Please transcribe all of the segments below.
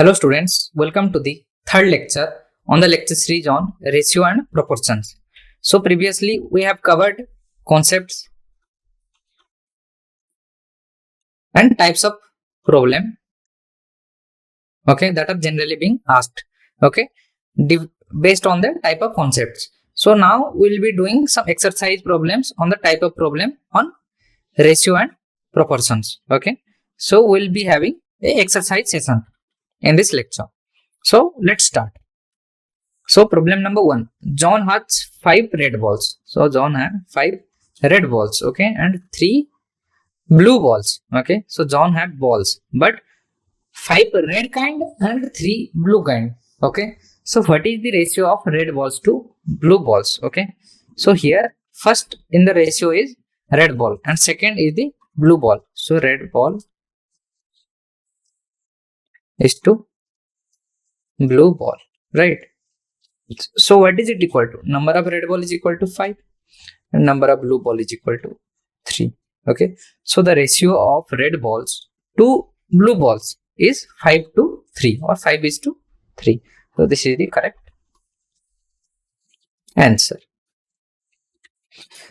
Hello students, welcome to the third lecture on the lecture series on ratio and proportions. So previously we have covered concepts and types of problem that are generally being asked based on the type of concepts. So now we will be doing some exercise problems on the type of problem on ratio and proportions. So we will be having a exercise session in this lecture. So let's start. So problem number 1. John has 5 red balls. So John had 5 red balls, and 3 blue balls. So John had balls, but 5 red kind and 3 blue kind. So what is the ratio of red balls to blue balls? So here first in the ratio is red ball and second is the blue ball. So red ball is to blue ball, right? So what is it equal to? Number of red ball is equal to 5 and number of blue ball is equal to 3. So the ratio of red balls to blue balls is 5 to 3 or 5 is to 3. So this is the correct answer.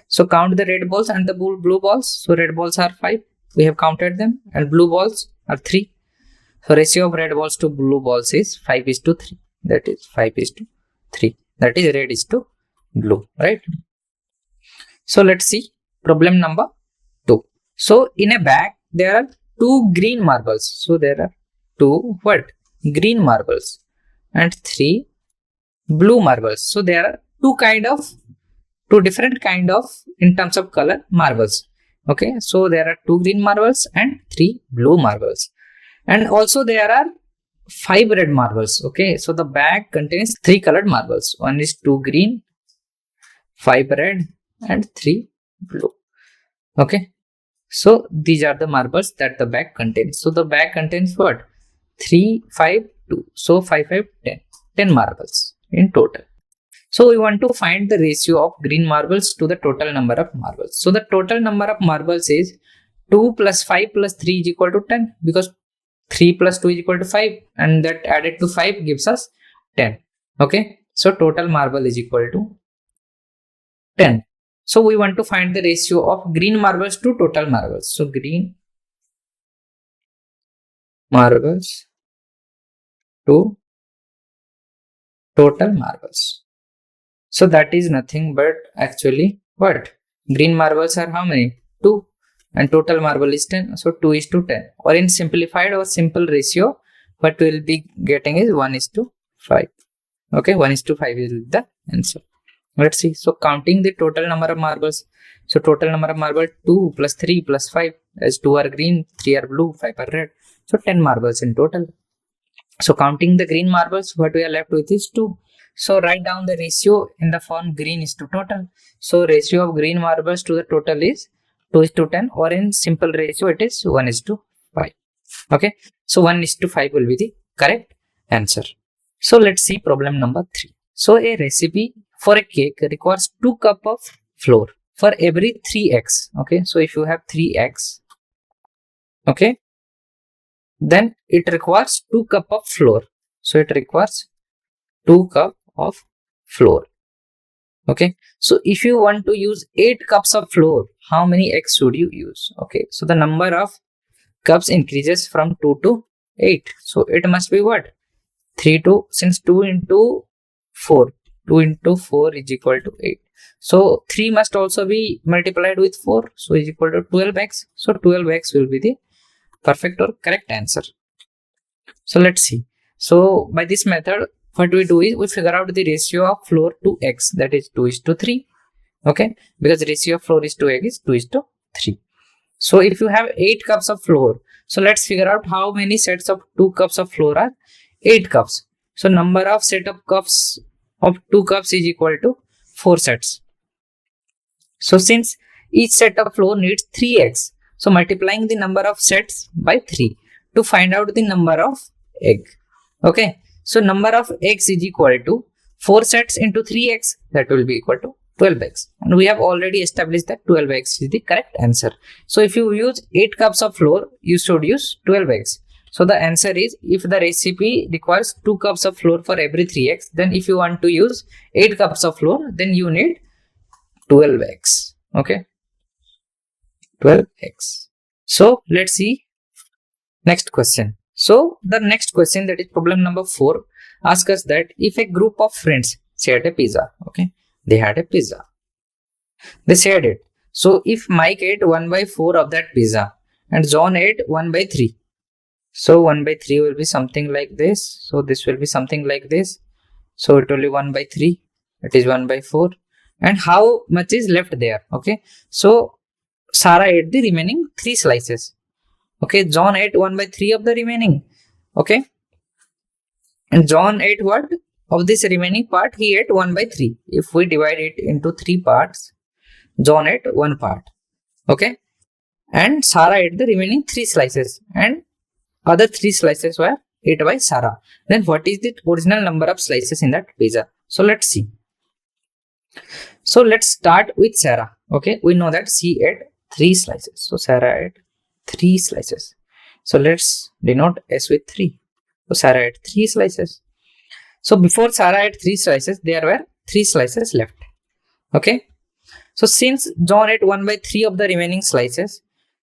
So count the red balls and the blue balls. So red balls are 5, we have counted them, and blue balls are 3. So ratio of red balls to blue balls is 5 is to 3. That is 5 is to 3. That is red is to blue, right? So let's see problem number 2. So in a bag there are 2 green marbles. So there are 2 green marbles and 3 blue marbles. So there are two different kind of in terms of color marbles. So there are 2 green marbles and 3 blue marbles. And also there are 5 red marbles. So the bag contains 3 colored marbles. One is 2 green, 5 red and 3 blue. So these are the marbles that the bag contains. So the bag contains what? 3, 5, 2. So 5, 5, 10. 10 marbles in total. So we want to find the ratio of green marbles to the total number of marbles. So the total number of marbles is 2 plus 5 plus 3 is equal to 10, because 3 plus 2 is equal to 5 and that added to 5 gives us 10. So total marble is equal to 10. So we want to find the ratio of green marbles to total marbles. So green marbles to total marbles. So that is nothing but actually what? Green marbles are how many? 2. And total marble is 10. So 2 is to 10. Or in simplified or simple ratio, what we will be getting is 1 is to 5. 1 is to 5 is the answer. Let's see. So counting the total number of marbles. So total number of marbles 2 plus 3 plus 5, as 2 are green, 3 are blue, 5 are red. So 10 marbles in total. So counting the green marbles, what we are left with is 2. So write down the ratio in the form green is to total. So ratio of green marbles to the total is 2 is to 10, or in simple ratio it is 1 is to 5. So 1 is to 5 will be the correct answer. So let's see problem number 3. So a recipe for a cake requires 2 cups of flour for every 3 eggs. So if you have 3 eggs, then it requires 2 cups of flour. So it requires 2 cups of flour. So if you want to use 8 cups of flour, how many eggs should you use? So the number of cups increases from 2 to 8. So it must be what? 3 to, since 2 into 4. 2 into 4 is equal to 8. So 3 must also be multiplied with 4. So is equal to 12 eggs. So 12 eggs will be the perfect or correct answer. So let's see. So by this method, what we do is we figure out the ratio of flour to eggs, that is 2 is to 3. Because ratio of flour is to egg is 2 is to 3. So if you have 8 cups of flour, so let's figure out how many sets of 2 cups of flour are 8 cups. So number of set of cups of 2 cups is equal to 4 sets. So since each set of flour needs 3 eggs, so multiplying the number of sets by 3 to find out the number of egg. So number of eggs is equal to 4 sets into 3 eggs, that will be equal to 12 eggs. And we have already established that 12 eggs is the correct answer. So if you use 8 cups of flour, you should use 12 eggs. So the answer is, if the recipe requires 2 cups of flour for every 3 eggs, then if you want to use 8 cups of flour, then you need 12 eggs. Okay, 12 eggs. So let's see next question. So the next question, that is problem number 4, asks us that if a group of friends shared a pizza, okay, they had a pizza, they shared it. So if Mike ate 1/4 of that pizza and John ate 1/3, so 1/3 will be something like this. So this will be something like this. So it will be 1/3. It is 1/4. And how much is left there? Okay. So Sarah ate the remaining 3 slices. Okay. John ate 1/3 of the remaining. Okay. And John ate what? Of this remaining part, he ate 1/3. If we divide it into 3 parts, John ate 1 part. Okay. And Sarah ate the remaining 3 slices. And other 3 slices were ate by Sarah. Then what is the original number of slices in that pizza? So let's see. So let's start with Sarah. Okay, we know that she ate 3 slices. So Sarah ate 3 slices. So let's denote S with 3. So Sarah ate 3 slices. So before Sarah ate 3 slices, there were 3 slices left. Okay. So since John ate 1/3 of the remaining slices,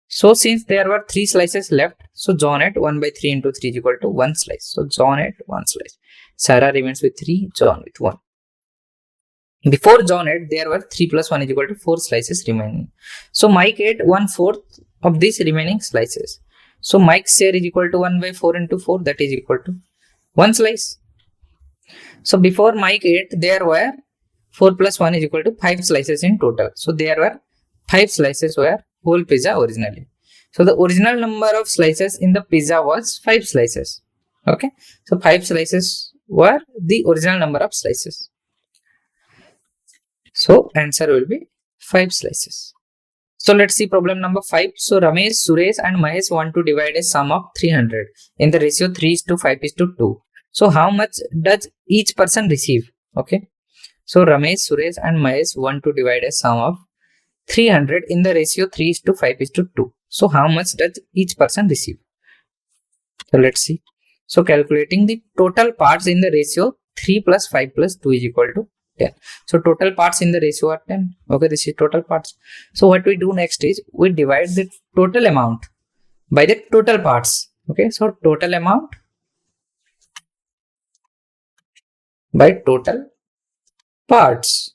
so since there were 3 slices left, so John ate 1/3 into 3 is equal to 1 slice. So John ate 1 slice. Sarah remains with 3, John with 1. Before John ate, there were 3 plus 1 is equal to 4 slices remaining. So Mike ate 1/4 of these remaining slices. So Mike's share is equal to 1/4 into 4, that is equal to 1 slice. So before Mike ate, there were 4 plus 1 is equal to 5 slices in total. So there were 5 slices were whole pizza originally. So the original number of slices in the pizza was 5 slices. Okay. So 5 slices were the original number of slices. So answer will be 5 slices. So let's see problem number 5. So Ramesh, Suresh and Mahesh want to divide a sum of 300 in the ratio 3:5:2. So how much does each person receive? Okay. So Ramesh, Suresh and Mahesh want to divide a sum of 300 in the ratio 3:5:2. So how much does each person receive? So let's see. So calculating the total parts in the ratio 3 plus 5 plus 2 is equal to 10. So total parts in the ratio are 10. Okay, this is total parts. So what we do next is we divide the total amount by the total parts. Okay, so total amount by total parts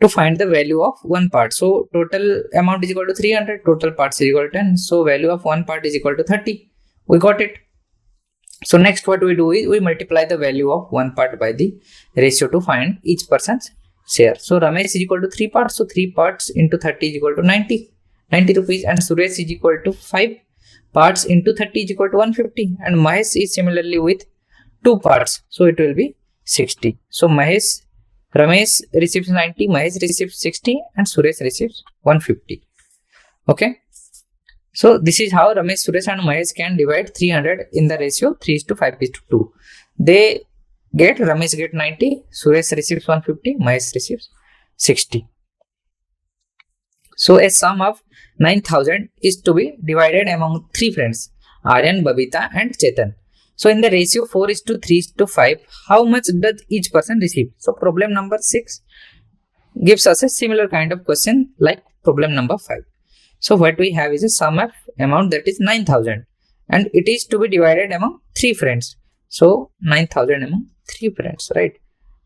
to find the value of one part. So total amount is equal to 300, total parts is equal to 10. So value of one part is equal to 30. We got it. So next what we do is we multiply the value of one part by the ratio to find each person's share. So Ramesh is equal to 3 parts. So 3 parts into 30 is equal to 90 rupees, and Suresh is equal to 5 parts into 30 is equal to 150, and Mahesh is similarly with 2 parts. So it will be 60. So Ramesh receives 90, Mahesh receives 60, and Suresh receives 150. Okay. So this is how Ramesh, Suresh and Mahesh can divide 300 in the ratio 3:5:2. Ramesh get 90, Suresh receives 150, Mahesh receives 60. So a sum of 9,000 is to be divided among 3 friends, Aryan, Babita and Chetan. So in the ratio 4:3:5, how much does each person receive? So problem number 6 gives us a similar kind of question like problem number 5. So what we have is a sum of amount that is 9,000, and it is to be divided among 3 friends. So 9,000 among 3 friends, right?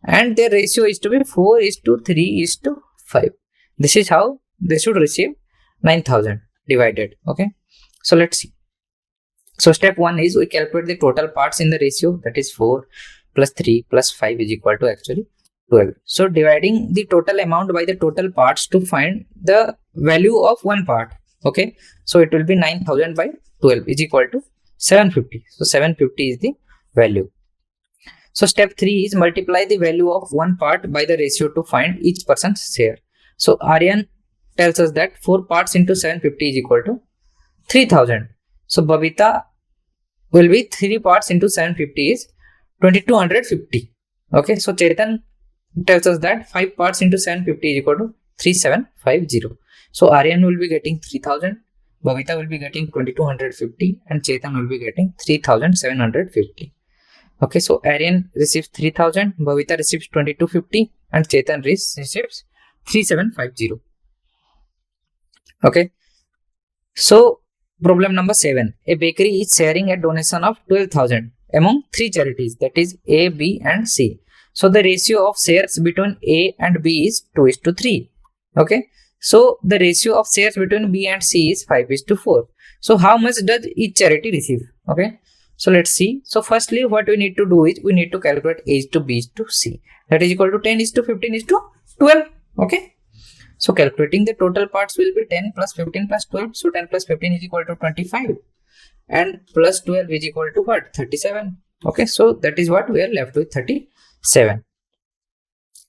And their ratio is to be 4:3:5. This is how they should receive 9,000 divided. Okay. So let's see. So step 1 is we calculate the total parts in the ratio, that is 4 plus 3 plus 5 is equal to actually 12. So dividing the total amount by the total parts to find the value of one part. Okay. So it will be 9,000 by 12 is equal to 750. So 750 is the value. So step 3 is multiply the value of one part by the ratio to find each person's share. So Aryan tells us that 4 parts into 750 is equal to 3,000. So Babita will be 3 parts into 750 is 2,250. Okay. So Chetan tells us that 5 parts into 750 is equal to 3,750. So Aryan will be getting 3,000, Bhavita will be getting 2250 and Chetan will be getting 3750. Okay, so Aryan receives 3000, Bhavita receives 2250 and Chetan receives 3750. Okay, so problem number 7. A bakery is sharing a donation of 12,000 among 3 charities, that is A, B and C. So the ratio of shares between A and B is 2:3. Okay, so the ratio of shares between B and C is 5:4. So how much does each charity receive? Okay, so let's see. So firstly, what we need to do is we need to calculate A to B to C. That is equal to 10:15:12. Okay, so calculating the total parts will be 10 plus 15 plus 12. So 10 plus 15 is equal to 25 and plus 12 is equal to what? 37. Okay, so that is what we are left with, 37.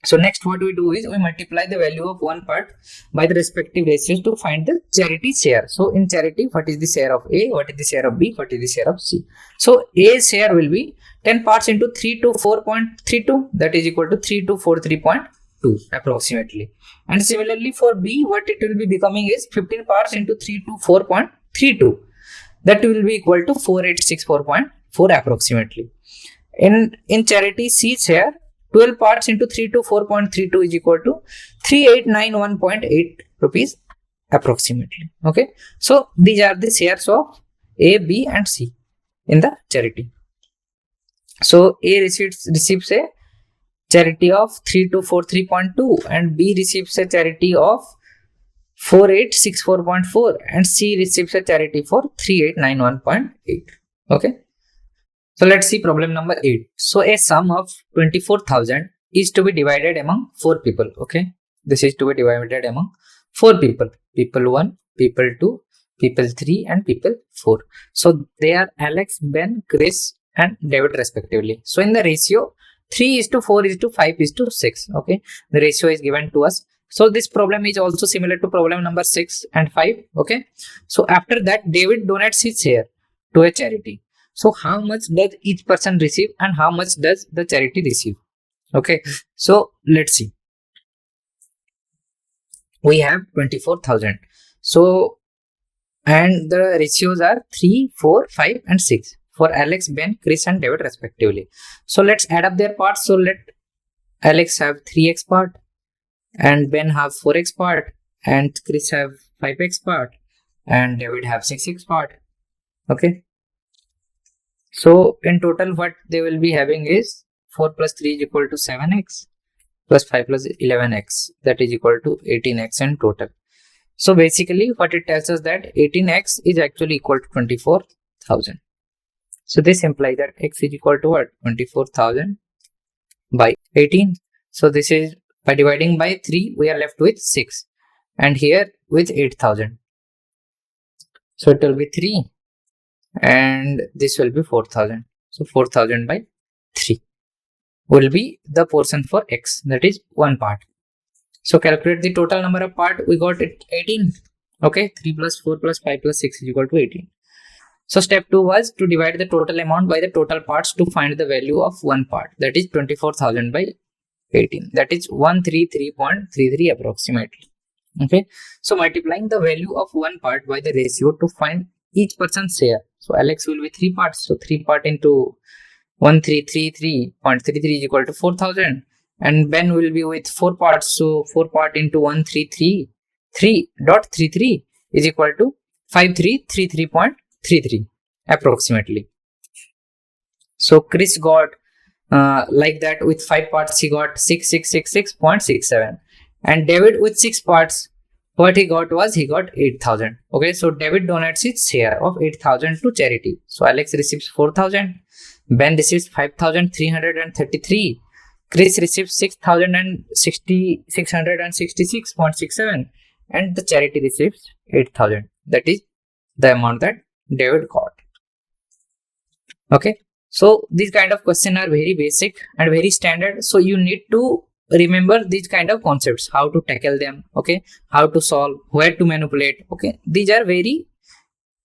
So next what we do is we multiply the value of one part by the respective ratios to find the charity share. So in charity, what is the share of A, what is the share of B, what is the share of C? So A share will be 10 parts into 3 to 4.32, that is equal to 3 to 43.2 approximately. And similarly for B, what it will be becoming is 15 parts into 3 to 4.32, that will be equal to 4864.4 approximately. In charity C share, 12 parts into 3 to 4.32 is equal to 3891.8 rupees approximately. Okay, so these are the shares of A, B and C in the charity. So A receives a charity of 3243.2 and B receives a charity of 4864.4 and C receives a charity for 3891.8. Okay, so let's see problem number 8. So a sum of 24,000 is to be divided among 4 people. Okay, this is to be divided among 4 people. People 1, people 2, people 3 and people 4. So they are Alex, Ben, Chris and David respectively. So in the ratio 3:4:5:6. Okay, the ratio is given to us. So this problem is also similar to problem number 6 and 5. Okay, so after that David donates his share to a charity. So how much does each person receive and how much does the charity receive? Okay, so let's see. We have 24,000. So and the ratios are 3, 4, 5 and 6 for Alex, Ben, Chris and David respectively. So let's add up their parts. So let Alex have 3x part and Ben have 4x part and Chris have 5x part and David have 6x part. Okay, so in total what they will be having is 4 plus 3 is equal to 7x plus 5 plus 11x, that is equal to 18x in total. So basically what it tells us that 18x is actually equal to 24,000. So this implies that x is equal to what? 24,000 by 18. So this is by dividing by 3 we are left with 6 and here with 8,000. So it will be 3 and this will be 4,000. So 4,000 by 3 will be the portion for x, that is one part. So calculate the total number of part. We got it 18. Okay, 3 plus 4 plus 5 plus 6 is equal to 18. So step 2 was to divide the total amount by the total parts to find the value of one part, that is 24,000 by 18, that is 133.33 approximately. Okay, so multiplying the value of one part by the ratio to find each person's share. So Alex will be 3 parts, so 3 part into 1333.33 is equal to 4,000 and Ben will be with 4 parts, so 4 part into 1333.33 is equal to 5333.33 approximately. So Chris got like that with 5 parts he got 6666.67 and David with 6 parts what he got was he got 8,000. Okay, so David donates his share of 8,000 to charity. So Alex receives 4,000, Ben receives 5,333, Chris receives 666.67 and the charity receives 8,000. That is the amount that David got. Okay, so these kind of questions are very basic and very standard. So you need to remember these kind of concepts, how to tackle them. Okay, how to solve, where to manipulate. Okay, these are very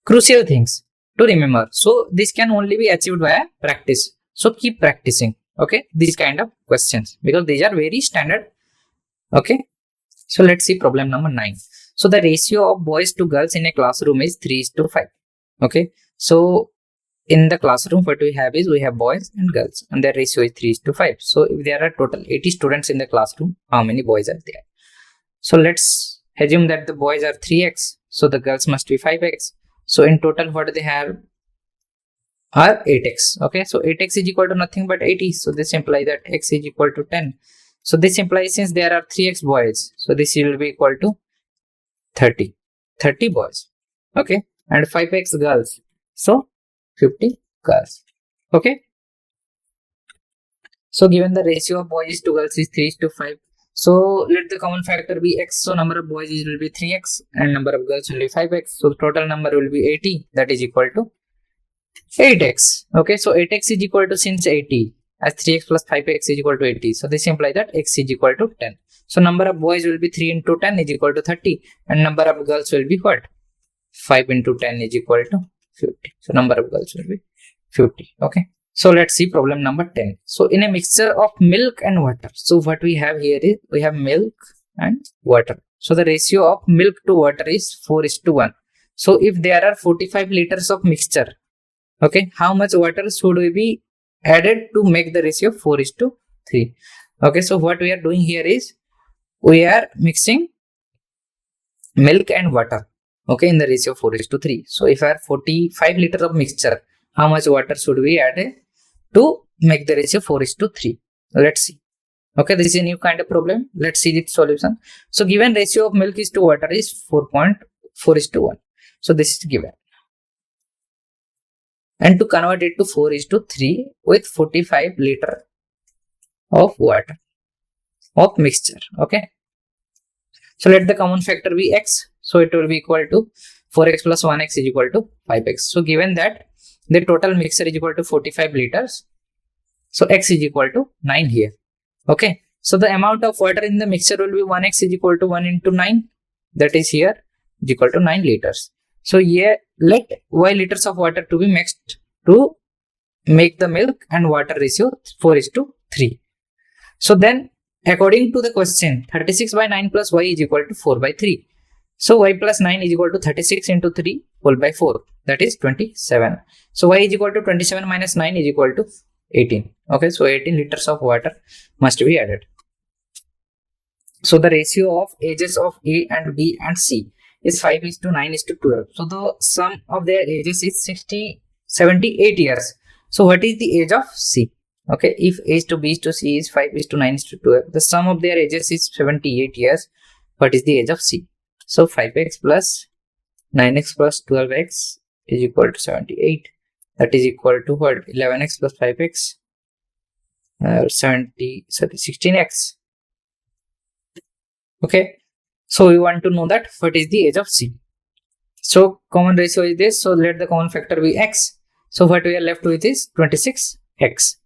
crucial things to remember. So this can only be achieved via practice. So keep practicing. Okay, these kind of questions because these are very standard. Okay, so let's see problem number 9. So the ratio of boys to girls in a classroom is 3:5. Okay, so in the classroom, what we have is we have boys and girls, and their ratio is 3:5. So if there are total 80 students in the classroom, how many boys are there? So let's assume that the boys are 3x, so the girls must be 5x. So in total, what they have are 8x. Okay, so 8x is equal to nothing but 80. So this implies that x is equal to 10. So this implies since there are 3x boys, so this will be equal to 30. 30 boys. Okay, and 5x girls. So 50 girls. Okay. So given the ratio of boys to girls is 3:5. So let the common factor be x. So number of boys will be 3x and number of girls will be 5x. So the total number will be 80. That is equal to 8x. Okay. So 8x is equal to, since 80 as 3x plus 5x is equal to 80. So this implies that x is equal to 10. So number of boys will be 3 into 10 is equal to 30. And number of girls will be what? 5 into 10 is equal to 50. So number of girls will be 50. Okay. So let's see problem number 10. So in a mixture of milk and water. So what we have here is we have milk and water. So the ratio of milk to water is 4:1. So if there are 45 liters of mixture, okay, how much water should we be added to make the ratio 4:3? Okay, so what we are doing here is we are mixing milk and water, okay, in the ratio 4:3. So if I have 45 liters of mixture, how much water should we add to make the ratio 4:3? Let's see. Okay, this is a new kind of problem. Let's see its solution. So given ratio of milk is to water is 4.4:1. So this is given. And to convert it to 4:3 with 45 liter of water of mixture. Okay. So let the common factor be x. So it will be equal to 4x plus 1x is equal to 5x. So given that the total mixture is equal to 45 liters, so x is equal to 9 here. Okay. So the amount of water in the mixture will be 1x is equal to 1 into 9. That is here is equal to 9 liters. So here let y liters of water to be mixed to make the milk and water ratio 4:3. So then according to the question, 36 by 9 plus y is equal to 4/3. So y plus 9 is equal to 36 into 3 whole by 4. That is 27. So y is equal to 27 minus 9 is equal to 18. Okay, so 18 liters of water must be added. So the ratio of ages of A and B and C is 5:9:12. So the sum of their ages is 78 years. So what is the age of C? Okay, if age to B to C is 5:9:12, the sum of their ages is 78 years. What is the age of C? So 5x plus 9x plus 12x is equal to 78. That is equal to what? 11x plus 5x, 16x. Okay, so we want to know that what is the age of C. So common ratio is this. So let the common factor be x. So what we are left with is 26x.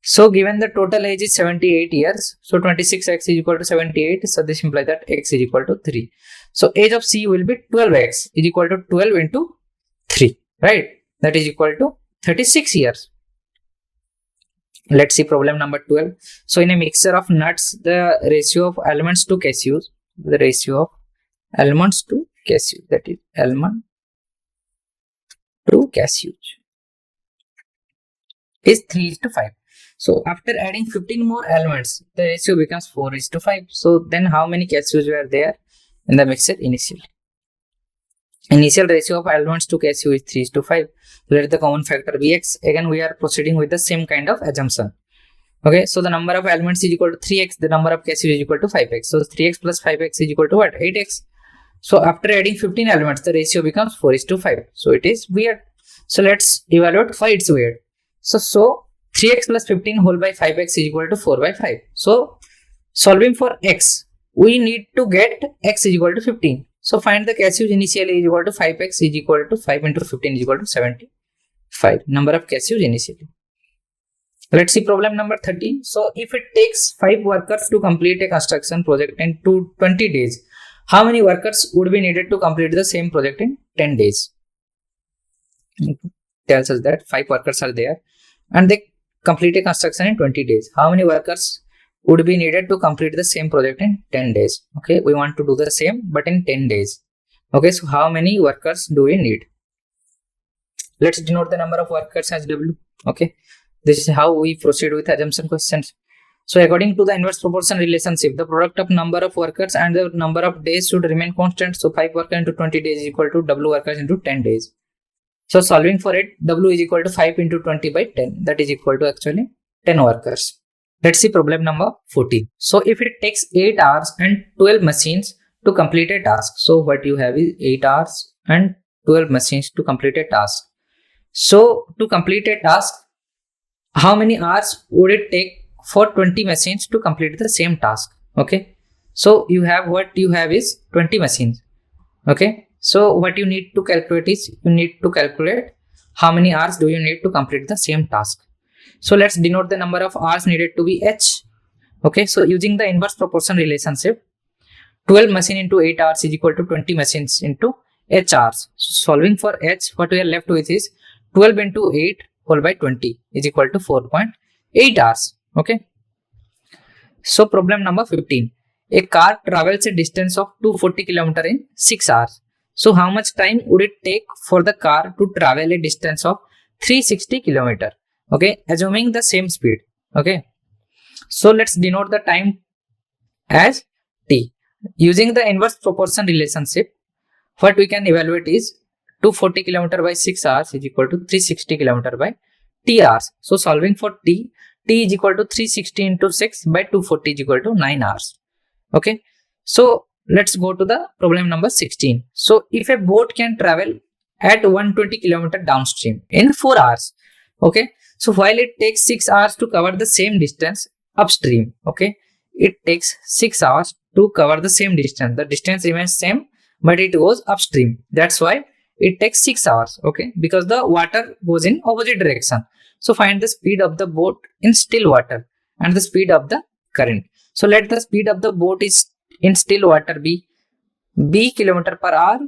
So given the total age is 78 years, so 26x is equal to 78. So this implies that x is equal to 3. So age of C will be 12x is equal to 12 into 3, right? That is equal to 36 years. Let's see problem number 12. So in a mixture of nuts, the ratio of almonds to cashews, the ratio of almonds to cashews, that is almond to cashews, is 3:5. So after adding 15 more almonds, the ratio becomes 4:5. So then how many cashews were there in the mixture initially? Initial ratio of almonds to cashew is 3:5. Let the common factor be x. Again, we are proceeding with the same kind of assumption. Okay, so the number of almonds is equal to 3x, the number of cashews is equal to 5x. So 3x plus 5x is equal to what? 8x. So after adding 15 almonds, the ratio becomes 4:5. So it is weird. So let's evaluate why it's weird. So 3x plus 15 whole by 5x is equal to 4/5. So solving for x, we need to get x is equal to 15. So find the cashews initially is equal to 5x is equal to 5 into 15 is equal to 75. Number of cashews initially. Let's see problem number 13. So if it takes 5 workers to complete a construction project in 20 days, how many workers would be needed to complete the same project in 10 days? Tells us that 5 workers are there and they complete a construction in 20 days. How many workers would be needed to complete the same project in 10 days. Okay, we want to do the same but in 10 days. Okay, so how many workers do we need? Let's denote the number of workers as W. Okay, this is how we proceed with assumption questions. So according to the inverse proportion relationship, the product of number of workers and the number of days should remain constant. So 5 workers into 20 days is equal to W workers into 10 days. So solving for it, W is equal to 5 into 20 by 10. That is equal to actually 10 workers. Let's see problem number 14. So if it takes 8 hours and 12 machines to complete a task. So what you have is 8 hours and 12 machines to complete a task. So to complete a task, how many hours would it take for 20 machines to complete the same task? Okay. So you have what you have is 20 machines. Okay. So what you need to calculate is you need to calculate how many hours do you need to complete the same task. So let's denote the number of hours needed to be H. Okay. So using the inverse proportion relationship, 12 machine into 8 hours is equal to 20 machines into H hours. So solving for H, what we are left with is 12 into 8 whole by 20 is equal to 4.8 hours. Okay. So problem number 15. A car travels a distance of 240 km in 6 hours. So how much time would it take for the car to travel a distance of 360 km? Okay, assuming the same speed. Okay. So let's denote the time as T. Using the inverse proportion relationship, what we can evaluate is 240 km by 6 hours is equal to 360 km by T hours. So solving for T is equal to 360 into 6 by 240 is equal to 9 hours. Okay. So let's go to the problem number 16. So if a boat can travel at 120 km downstream in 4 hours. Okay. So while it takes 6 hours to cover the same distance upstream. Okay. It takes 6 hours to cover the same distance. The distance remains same, but it goes upstream. That's why it takes 6 hours. Okay. Because the water goes in opposite direction. So find the speed of the boat in still water and the speed of the current. So let the speed of the boat is in still water be B km per hour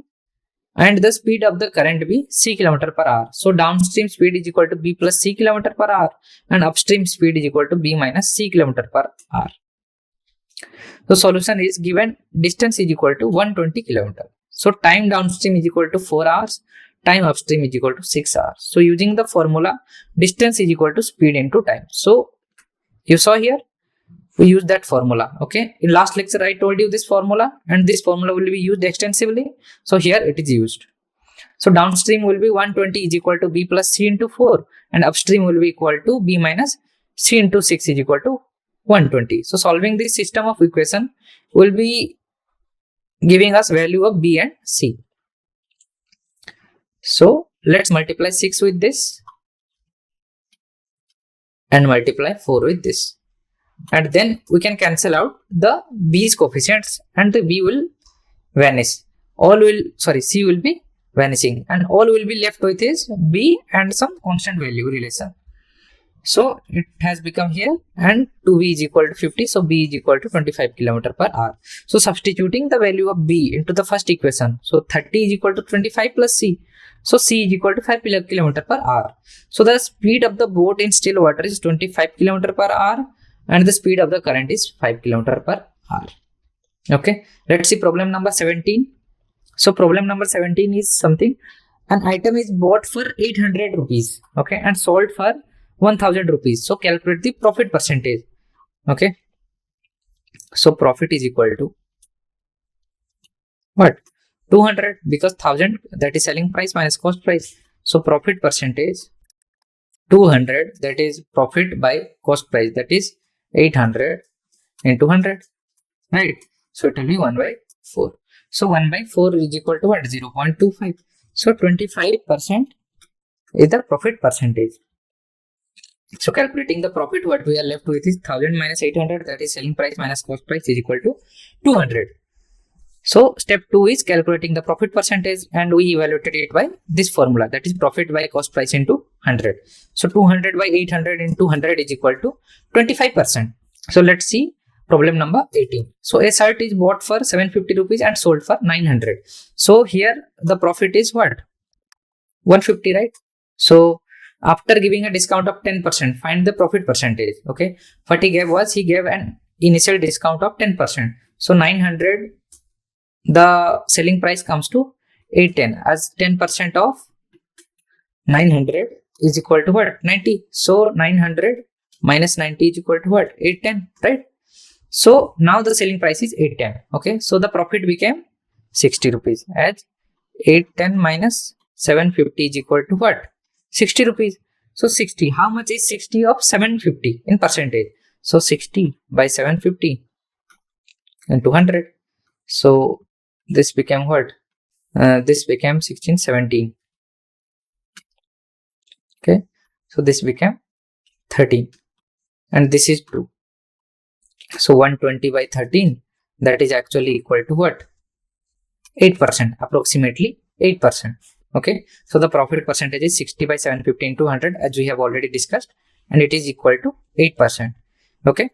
and the speed of the current be C km per hour. So downstream speed is equal to B plus C km per hour and upstream speed is equal to B minus C km per hour. So solution is given distance is equal to 120 km. So time downstream is equal to 4 hours. Time upstream is equal to 6 hours. So using the formula, distance is equal to speed into time. So you saw here, we use that formula. Okay. In last lecture, I told you this formula and this formula will be used extensively. So here it is used. So downstream will be 120 is equal to B plus C into 4 and upstream will be equal to B minus C into 6 is equal to 120. So solving this system of equation will be giving us value of B and C. So let's multiply 6 with this and multiply 4 with this. And then we can cancel out the B's coefficients and the B will vanish. C will be vanishing and all will be left with is B and some constant value relation. So it has become here and 2B is equal to 50. So B is equal to 25 km per hour. So substituting the value of B into the first equation. So 30 is equal to 25 plus C. So C is equal to 5 km per hour. So the speed of the boat in still water is 25 km per hour and the speed of the current is 5 km per hour. Okay. Let's see problem number 17. So problem number 17 is something. An item is bought for 800 rupees. Okay. And sold for 1000 rupees. So calculate the profit percentage. Okay. So profit is equal to what? 200 because 1000 that is selling price minus cost price. So profit percentage 200 that is profit by cost price that is 800 into 100. Right. So it will be 1 by 4. So 1 by 4 is equal to what? 0.25. So 25% is the profit percentage. So calculating the profit, what we are left with is 1000 minus 800 that is selling price minus cost price is equal to 200. So step 2 is calculating the profit percentage and we evaluated it by this formula that is profit by cost price into 100. So 200 by 800 into 100 is equal to 25%. So let's see problem number 18. So a shirt is bought for 750 rupees and sold for 900. So here the profit is what? 150, right? So after giving a discount of 10%, find the profit percentage. Okay. What he gave was he gave an initial discount of 10%. So 900, the selling price comes to 810, as 10% of 900 is equal to what? 90. So 900 minus 90 is equal to what? 810, right? So now the selling price is 810. Okay, so the profit became 60 rupees, as 810 minus 750 is equal to what? 60 rupees. So 60, how much is 60 of 750 in percentage? So 60 by 750 into 100. So this became what? This became 1617. Okay, so this became 13, and this is 2. So 120 by 13, that is actually equal to what? 8%, approximately 8%. Okay, so the profit percentage is 60 by 750 into 100, as we have already discussed, and it is equal to 8%. Okay,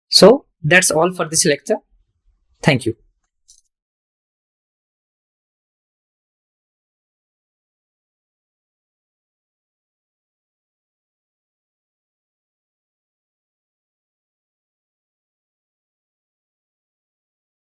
so that's all for this lecture. Thank you.